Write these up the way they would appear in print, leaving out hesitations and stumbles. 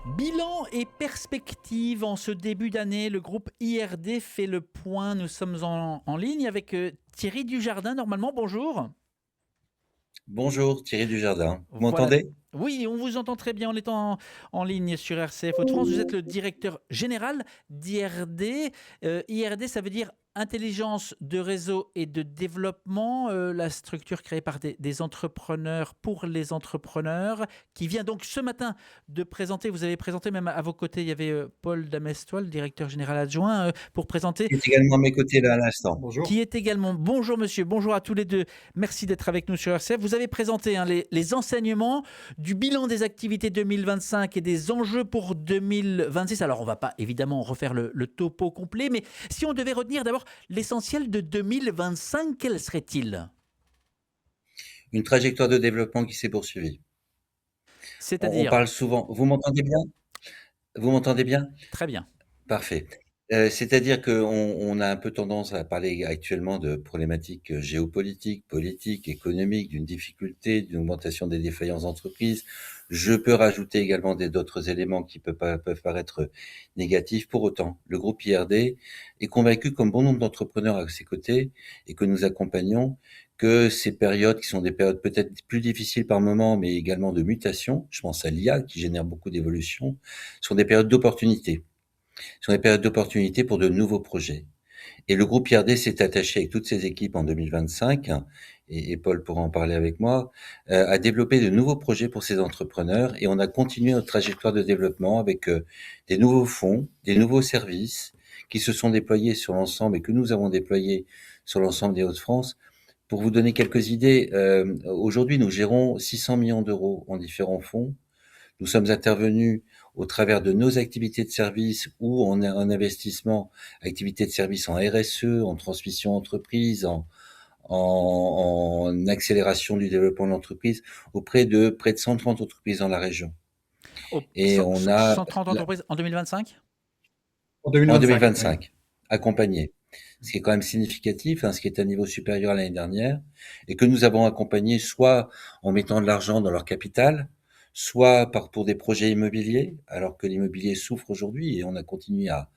Bilan et perspective en ce début d'année, le groupe IRD fait le point. Nous sommes en ligne avec Thierry Dujardin, normalement. Bonjour. Bonjour, Thierry Dujardin. Vous Voilà. m'entendez? Oui, on vous entend très bien en étant en ligne sur RCF Hauts-de-France. Vous êtes le directeur général d'IRD. IRD, ça veut dire Intelligence de réseau et de développement, la structure créée par des entrepreneurs pour les entrepreneurs, qui vient donc ce matin de présenter, vous avez présenté même à vos côtés, il y avait Paul Damestois, le directeur général adjoint, pour présenter Qui est également à mes côtés là à l'instant. qui Bonjour. est également, bonjour monsieur, bonjour à tous les deux, merci d'être avec nous sur RCF. Vous avez présenté les enseignements du bilan des activités 2025 et des enjeux pour 2026. Alors on ne va pas évidemment refaire le topo complet, mais si on devait retenir d'abord l'essentiel de 2025, quel serait-il? Une trajectoire de développement qui s'est poursuivie. On C'est-à-dire, parle souvent. Vous m'entendez bien? Vous m'entendez bien? très bien. Parfait. C'est-à-dire qu'on a un peu tendance à parler actuellement de problématiques, géopolitiques, politiques, économiques, d'une difficulté, d'une augmentation des défaillances d'entreprises. Je peux rajouter également d'autres éléments qui peuvent paraître négatifs. Pour autant, le groupe IRD est convaincu, comme bon nombre d'entrepreneurs à ses côtés et que nous accompagnons, que ces périodes, qui sont des périodes peut-être plus difficiles par moment, mais également de mutation, je pense à l'IA qui génère beaucoup d'évolutions, sont des périodes d'opportunités, sont des périodes d'opportunité pour de nouveaux projets. Et le groupe IRD s'est attaché avec toutes ses équipes en 2025, et Paul pourra en parler avec moi, à développer de nouveaux projets pour ces entrepreneurs. Et on a continué notre trajectoire de développement avec des nouveaux fonds, des nouveaux services qui se sont déployés sur l'ensemble et que nous avons déployés sur l'ensemble des Hauts-de-France. Pour vous donner quelques idées, aujourd'hui, nous gérons 600 millions d'euros en différents fonds. Nous sommes intervenus au travers de nos activités de service ou en investissement, activités de service en RSE, en transmission entreprise, en accélération du développement de l'entreprise, auprès de près de 130 entreprises dans la région. Oh, Et on a, 130 entreprises en 2025. En en 2025, oui. 2025, accompagné, ce qui est quand même significatif, ce qui est un niveau supérieur à l'année dernière, et que nous avons accompagné soit en mettant de l'argent dans leur capital, soit pour des projets immobiliers, alors que l'immobilier souffre aujourd'hui, et on a continué à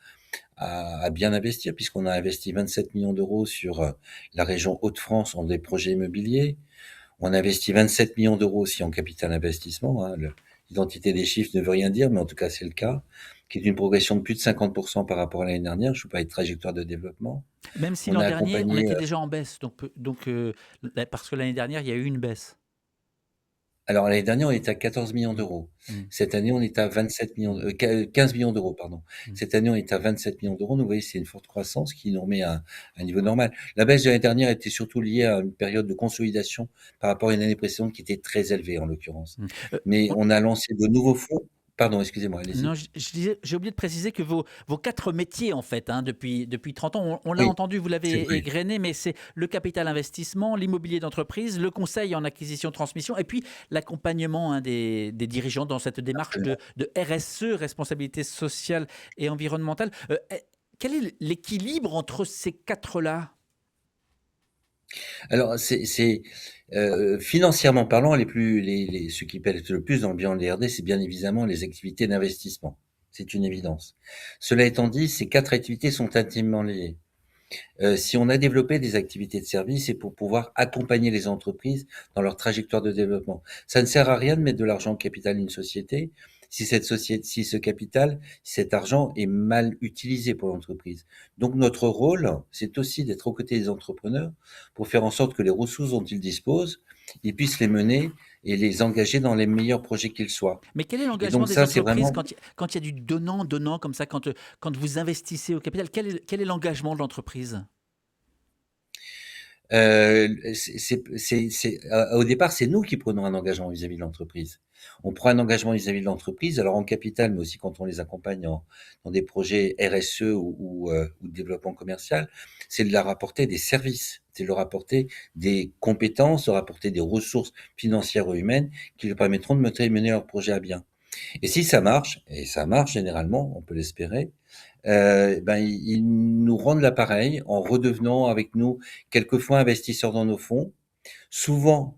bien investir, puisqu'on a investi 27 millions d'euros sur la région Hauts-de-France en des projets immobiliers. On a investi 27 millions d'euros aussi en capital investissement. L'identité des chiffres ne veut rien dire, mais en tout cas, c'est le cas, qui est une progression de plus de 50% par rapport à l'année dernière. Je vous parlais de trajectoire de développement. Même si On l'an a dernier, on accompagné, était déjà en baisse, parce que l'année dernière, il y a eu une baisse. alors l'année dernière, on était à 14 millions Mm. d'euros. Mm. Cette année, on est à 27 millions, 15 millions d'euros, pardon. Mm. Cette année, on est à 27 millions d'euros. Donc, vous voyez, c'est une forte croissance qui nous remet à un niveau normal. La baisse de l'année dernière était surtout liée à une période de consolidation par rapport à une année précédente qui était très élevée, en l'occurrence. Mm. Mais On- on a lancé de nouveaux fonds. Pardon, excusez-moi, Non, allez-y. je disais, j'ai oublié de préciser que vos quatre métiers, en fait, depuis 30 ans, on l'a Oui, entendu, vous c'est l'avez vrai. égrené, mais c'est le capital investissement, l'immobilier d'entreprise, le conseil en acquisition transmission, et puis l'accompagnement, des dirigeants dans cette démarche Absolument. de RSE, responsabilité sociale et environnementale. Quel est l'équilibre entre ces quatre-là? Alors, financièrement parlant, ce qui pèse le plus dans le bilan de l'IRD, c'est bien évidemment les activités d'investissement. C'est une évidence. Cela étant dit, ces quatre activités sont intimement liées. Si on a développé des activités de service, c'est pour pouvoir accompagner les entreprises dans leur trajectoire de développement. Ça ne sert à rien de mettre de l'argent au capital d'une société si ce capital, si cet argent est mal utilisé pour l'entreprise. Donc notre rôle, c'est aussi d'être aux côtés des entrepreneurs pour faire en sorte que les ressources dont ils disposent, ils puissent les mener et les engager dans les meilleurs projets qu'ils soient. Mais quel est Et l'engagement donc des ça, c'est entreprises vraiment. quand il y a du donnant-donnant comme ça, quand vous investissez au capital? Quel est l'engagement de l'entreprise? Au départ, c'est nous qui prenons un engagement vis-à-vis de l'entreprise. On prend un engagement vis-à-vis de l'entreprise, alors en capital, mais aussi quand on les accompagne dans des projets RSE ou de développement commercial, c'est de leur apporter des services, c'est de leur apporter des compétences, de leur apporter des ressources financières ou humaines qui leur permettront de mener leur projet à bien. Et si ça marche, et ça marche généralement, on peut l'espérer, ben, ils nous rendent l'appareil en redevenant avec nous quelquefois investisseurs dans nos fonds, souvent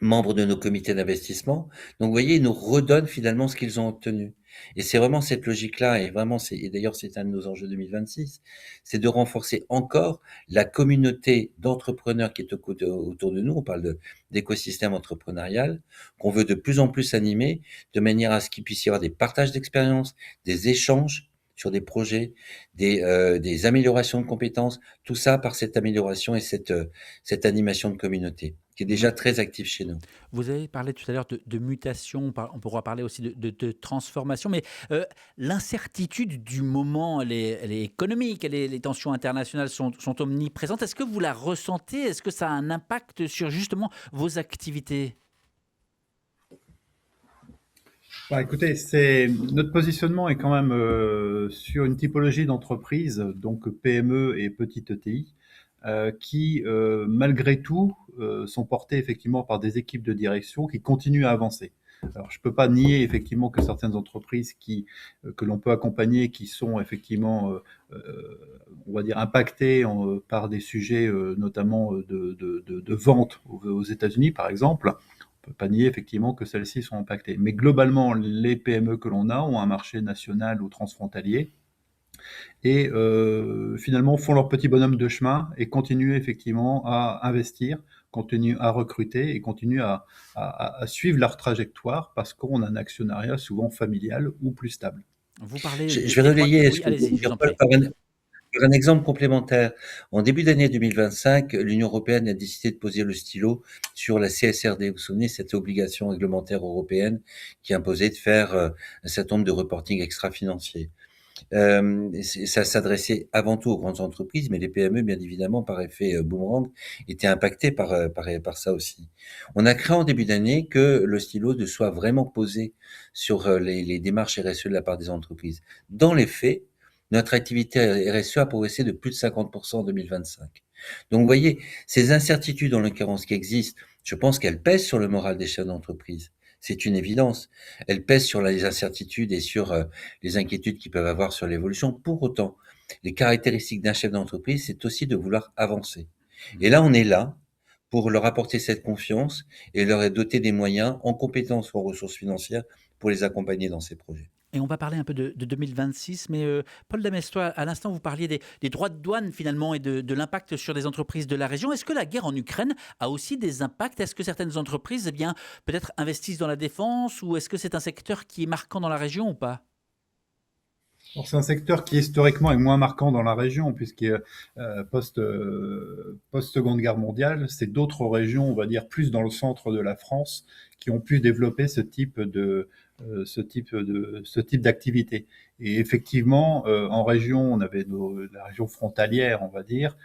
membres de nos comités d'investissement. Donc, vous voyez, ils nous redonnent finalement ce qu'ils ont obtenu. Et c'est vraiment cette logique-là, et vraiment, et d'ailleurs, c'est un de nos enjeux 2026, c'est de renforcer encore la communauté d'entrepreneurs qui est autour de nous. On parle d'écosystème entrepreneurial, qu'on veut de plus en plus animer, de manière à ce qu'il puisse y avoir des partages d'expériences, des échanges sur des projets, des améliorations de compétences, tout ça par cette amélioration et cette animation de communauté, qui est déjà très active chez nous. Vous avez parlé tout à l'heure de mutation, on pourra parler aussi de transformation, mais l'incertitude du moment, elle est économique, les tensions internationales sont omniprésentes. Est-ce que vous la ressentez? Est-ce que ça a un impact sur justement vos activités? Bah, écoutez, notre positionnement est quand même sur une typologie d'entreprise, donc PME et petite ETI, qui, malgré tout, sont portées effectivement par des équipes de direction qui continuent à avancer. Alors, je ne peux pas nier effectivement que certaines entreprises que l'on peut accompagner, qui sont effectivement, on va dire, impactées par des sujets notamment de vente aux États-Unis, par exemple. On ne peut pas nier effectivement que celles-ci sont impactées. Mais globalement, les PME que l'on a ont un marché national ou transfrontalier et finalement font leur petit bonhomme de chemin et continuent effectivement à investir, continuent à recruter et continuent à suivre leur trajectoire parce qu'on a un actionnariat souvent familial ou plus stable. Vous parlez Je vais d'étroite... relayer ce Oui, que vient de allez-y, je vous dire en Paul prie. par un exemple complémentaire. En début d'année 2025, l'Union européenne a décidé de poser le stylo sur la CSRD. Vous vous souvenez, cette obligation réglementaire européenne qui imposait de faire un certain nombre de reporting extra-financiers. Ça s'adressait avant tout aux grandes entreprises, mais les PME, bien évidemment, par effet boomerang, étaient impactées par ça aussi. On a craint en début d'année que le stylo ne soit vraiment posé sur les démarches RSE de la part des entreprises. Dans les faits, notre activité RSE a progressé de plus de 50% en 2025. Donc, vous voyez, ces incertitudes, en l'occurrence, qui existent, je pense qu'elles pèsent sur le moral des chefs d'entreprise. C'est une évidence. Elles pèsent sur les incertitudes et sur les inquiétudes qu'ils peuvent avoir sur l'évolution. Pour autant, les caractéristiques d'un chef d'entreprise, c'est aussi de vouloir avancer. Et là, on est là pour leur apporter cette confiance et leur doter des moyens en compétences ou en ressources financières pour les accompagner dans ces projets. Et on va parler un peu de 2026, mais Paul Damestois, à l'instant, vous parliez des droits de douane finalement et de l'impact sur des entreprises de la région. Est-ce que la guerre en Ukraine a aussi des impacts? Est-ce que certaines entreprises, eh bien, peut-être investissent dans la défense, ou est-ce que c'est un secteur qui est marquant dans la région ou pas? Alors, c'est un secteur qui historiquement est moins marquant dans la région, puisque post-Seconde Guerre mondiale, c'est d'autres régions, on va dire plus dans le centre de la France, qui ont pu développer ce type d'activité. Et effectivement, en région, on avait la région frontalière, on va dire,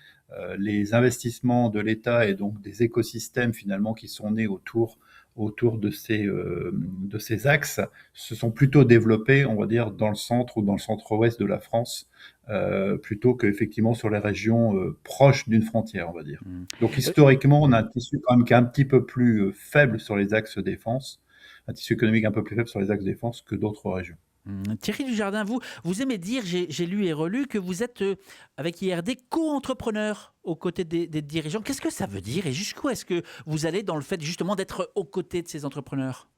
les investissements de l'État et donc des écosystèmes finalement qui sont nés autour de ces axes se sont plutôt développés, on va dire, dans le centre ou dans le centre-ouest de la France, plutôt qu'effectivement sur les régions proches d'une frontière, on va dire. Hmm. Donc Euh, historiquement, on a un tissu quand même qui est un petit peu plus faible sur les axes défense, un tissu économique un peu plus faible sur les axes défense que d'autres régions. Thierry Dujardin, vous aimez dire, j'ai lu et relu, que vous êtes, avec IRD, co-entrepreneur aux côtés des dirigeants. Qu'est-ce que ça veut dire et jusqu'où est-ce que vous allez dans le fait justement d'être aux côtés de ces entrepreneurs?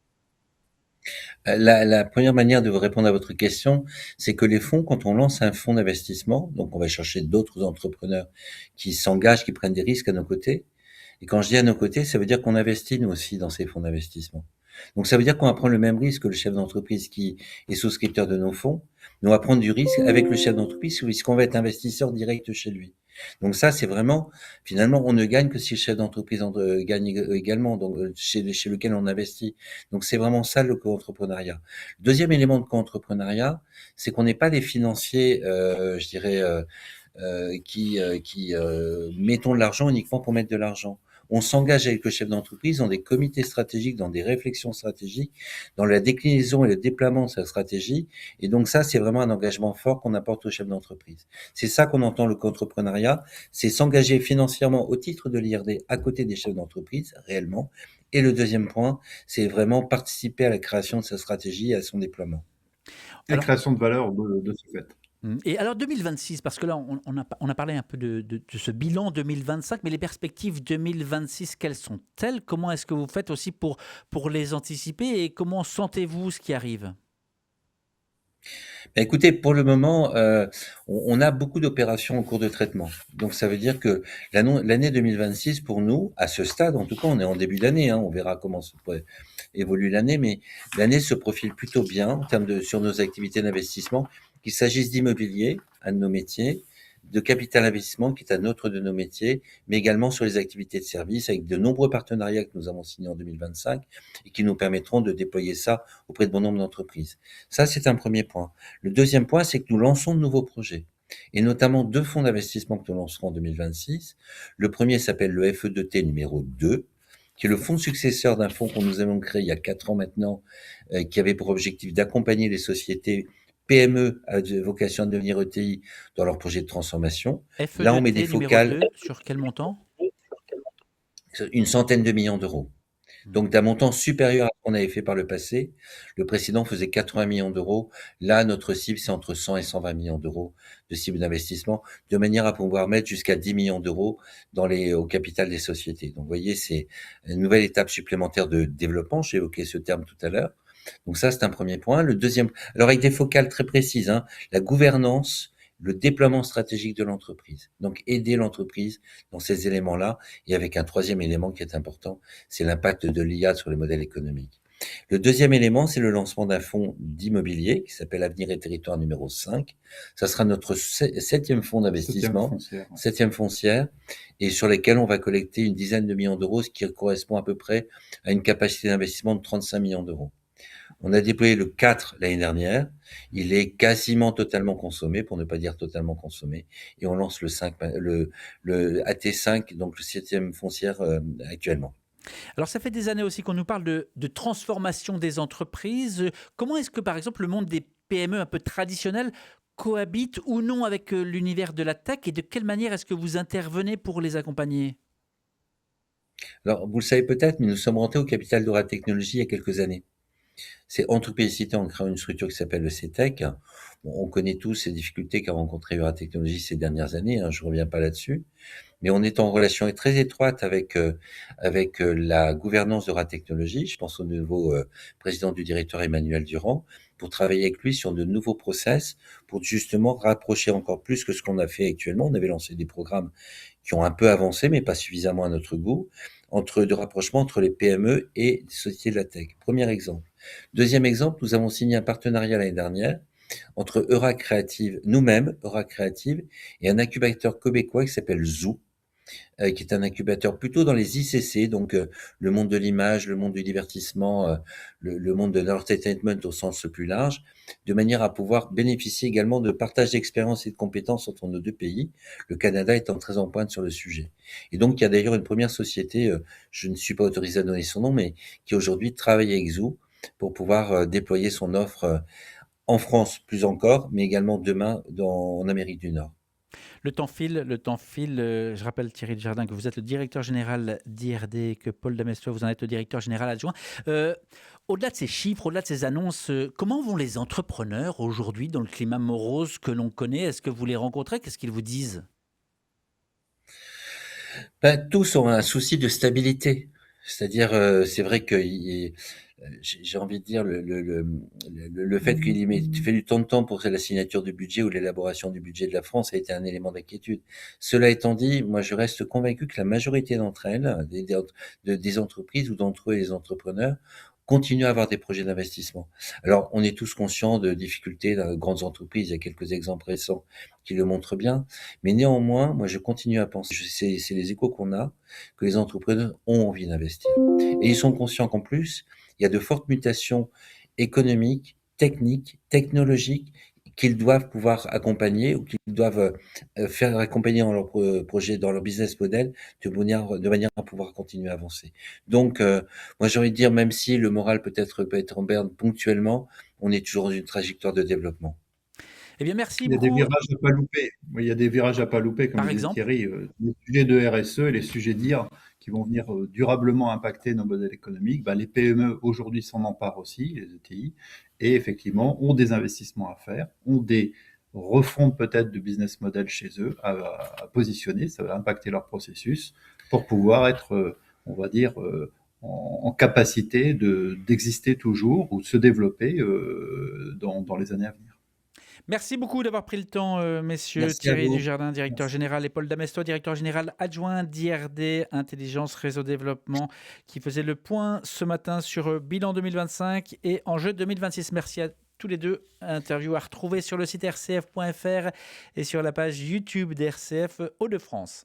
La première manière de vous répondre à votre question, c'est que les fonds, quand on lance un fonds d'investissement, donc on va chercher d'autres entrepreneurs qui s'engagent, qui prennent des risques à nos côtés. Et quand je dis à nos côtés, ça veut dire qu'on investit nous aussi dans ces fonds d'investissement. Donc ça veut dire qu'on va prendre le même risque que le chef d'entreprise qui est souscripteur de nos fonds, mais on va prendre du risque avec le chef d'entreprise puisqu'on va être investisseur direct chez lui. Donc ça, c'est vraiment, finalement, on ne gagne que si le chef d'entreprise gagne également, donc chez lequel on investit. Donc c'est vraiment ça le co-entrepreneuriat. Le deuxième élément de co-entrepreneuriat, c'est qu'on n'est pas des financiers, je dirais, qui mettons de l'argent uniquement pour mettre de l'argent. On s'engage avec le chef d'entreprise dans des comités stratégiques, dans des réflexions stratégiques, dans la déclinaison et le déploiement de sa stratégie. Et donc ça, c'est vraiment un engagement fort qu'on apporte au chef d'entreprise. C'est ça qu'on entend le co-entrepreneuriat, c'est s'engager financièrement au titre de l'IRD à côté des chefs d'entreprise, réellement. Et le deuxième point, c'est vraiment participer à la création de sa stratégie et à son déploiement. Et Alors, création de valeur de ce fait. Et alors 2026, parce que là, on a parlé un peu de ce bilan 2025, mais les perspectives 2026, quelles sont-elles? Comment est-ce que vous faites aussi pour les anticiper et comment sentez-vous ce qui arrive? Bah, écoutez, pour le moment, on a beaucoup d'opérations en cours de traitement. Donc ça veut dire que l'année 2026 pour nous, à ce stade, en tout cas, on est en début d'année, hein, on verra comment évolue l'année, mais l'année se profile plutôt bien en termes sur nos activités d'investissement, qu'il s'agisse d'immobilier, un de nos métiers, de capital investissement, qui est un autre de nos métiers, mais également sur les activités de service, avec de nombreux partenariats que nous avons signés en 2025 et qui nous permettront de déployer ça auprès de bon nombre d'entreprises. Ça, c'est un premier point. Le deuxième point, c'est que nous lançons de nouveaux projets, et notamment 2 fonds d'investissement que nous lancerons en 2026. Le premier s'appelle le FE2T numéro 2, qui est le fonds successeur d'un fonds que nous avons créé il y a 4 ans maintenant, qui avait pour objectif d'accompagner les sociétés PME à vocation à devenir ETI dans leurs projets de transformation. Là, on met des FE2T numéro focales 2, sur quel montant? sur une centaine de millions d'euros. Donc d'un montant supérieur à ce qu'on avait fait par le passé. Le précédent faisait 80 millions d'euros. Là, notre cible, c'est entre 100 et 120 millions d'euros de cible d'investissement, de manière à pouvoir mettre jusqu'à 10 millions d'euros au capital des sociétés. Donc, vous voyez, c'est une nouvelle étape supplémentaire de développement. J'ai évoqué ce terme tout à l'heure. Donc ça, c'est un premier point. Le deuxième, alors avec des focales très précises, hein, la gouvernance, le déploiement stratégique de l'entreprise. Donc aider l'entreprise dans ces éléments-là, et avec un troisième élément qui est important, c'est l'impact de l'IA sur les modèles économiques. Le deuxième élément, c'est le lancement d'un fonds d'immobilier qui s'appelle Avenir et Territoire numéro 5. Ça sera notre septième fonds d'investissement, septième foncière, et sur lesquels on va collecter une dizaine de millions d'euros, ce qui correspond à peu près à une capacité d'investissement de 35 millions d'euros. On a déployé le 4 l'année dernière. Il est quasiment totalement consommé, pour ne pas dire totalement consommé. Et on lance le 5, le AT5, donc le septième foncière actuellement. Alors ça fait des années aussi qu'on nous parle de transformation des entreprises. Comment est-ce que par exemple le monde des PME un peu traditionnels cohabite ou non avec l'univers de la tech et de quelle manière est-ce que vous intervenez pour les accompagner? Alors, vous le savez peut-être, mais nous sommes rentrés au capital d'Aura Technologies il y a quelques années. C'est entreprisité en créant une structure qui s'appelle le CETEC. Bon, on connaît tous ces difficultés qu'a rencontré Aura Technologies ces dernières années, hein, je reviens pas là-dessus. Mais on est en relation très étroite avec la gouvernance d'Aura Technologies. Je pense au nouveau président du directeur Emmanuel Durand, pour travailler avec lui sur de nouveaux process, pour justement rapprocher encore plus que ce qu'on a fait actuellement. On avait lancé des programmes qui ont un peu avancé, mais pas suffisamment à notre goût, de rapprochement entre les PME et les sociétés de la tech. Premier exemple. Deuxième exemple, nous avons signé un partenariat l'année dernière entre Eura Creative, nous-mêmes, Eura Creative, et un incubateur québécois qui s'appelle Zoo, qui est un incubateur plutôt dans les ICC, donc le monde de l'image, le monde du divertissement, le monde de l'entertainment au sens le plus large, de manière à pouvoir bénéficier également de partage d'expériences et de compétences entre nos deux pays, le Canada étant très en pointe sur le sujet. Et donc, il y a d'ailleurs une première société, je ne suis pas autorisé à donner son nom, mais qui aujourd'hui travaille avec Zoo pour pouvoir déployer son offre en France plus encore, mais également demain en Amérique du Nord. Le temps file, le temps file. Je rappelle Thierry Desjardins que vous êtes le directeur général d'IRD, que Paul Damestois, vous en êtes le directeur général adjoint. Au-delà de ces chiffres, au-delà de ces annonces, comment vont les entrepreneurs aujourd'hui dans le climat morose que l'on connaît? Est-ce que vous les rencontrez? Qu'est-ce qu'ils vous disent? Ben, tous ont un souci de stabilité. C'est-à-dire, c'est vrai que j'ai envie de dire le fait qu'il ait fallu tant de temps pour la signature du budget ou l'élaboration du budget de la France a été un élément d'inquiétude. Cela étant dit, moi je reste convaincu que la majorité d'entre elles, des entreprises ou d'entre eux et les entrepreneurs, continuent à avoir des projets d'investissement. Alors, on est tous conscients de difficultés dans les grandes entreprises. Il y a quelques exemples récents qui le montrent bien. Mais néanmoins, moi, je continue à penser, c'est les échos qu'on a, que les entrepreneurs ont envie d'investir. Et ils sont conscients qu'en plus, il y a de fortes mutations économiques, techniques, technologiques qu'ils doivent pouvoir accompagner ou qu'ils doivent faire accompagner dans leur projet, dans leur business model, de manière à pouvoir continuer à avancer. Donc, moi j'ai envie de dire, même si le moral peut être en berne ponctuellement, on est toujours dans une trajectoire de développement. Eh bien, merci Il y a des beaucoup. virages à pas louper. Oui, il y a des virages à pas louper, comme Par le disait exemple, Thierry. Les sujets de RSE et les sujets d'IR qui vont venir durablement impacter nos modèles économiques, les PME aujourd'hui s'en emparent aussi, les ETI, et effectivement ont des investissements à faire, ont des refonte peut-être de business model chez eux à positionner, ça va impacter leur processus pour pouvoir être, on va dire, en capacité d'exister toujours ou de se développer dans les années à venir. Merci beaucoup d'avoir pris le temps, messieurs. Merci à Thierry vous. Dujardin, directeur Merci. général, et Paul Damesto, directeur général adjoint d'IRD Intelligence Réseau Développement, qui faisait le point ce matin sur bilan 2025 et enjeux 2026. Merci à tous les deux. Interview à retrouver sur le site rcf.fr et sur la page YouTube d'RCF Hauts-de-France.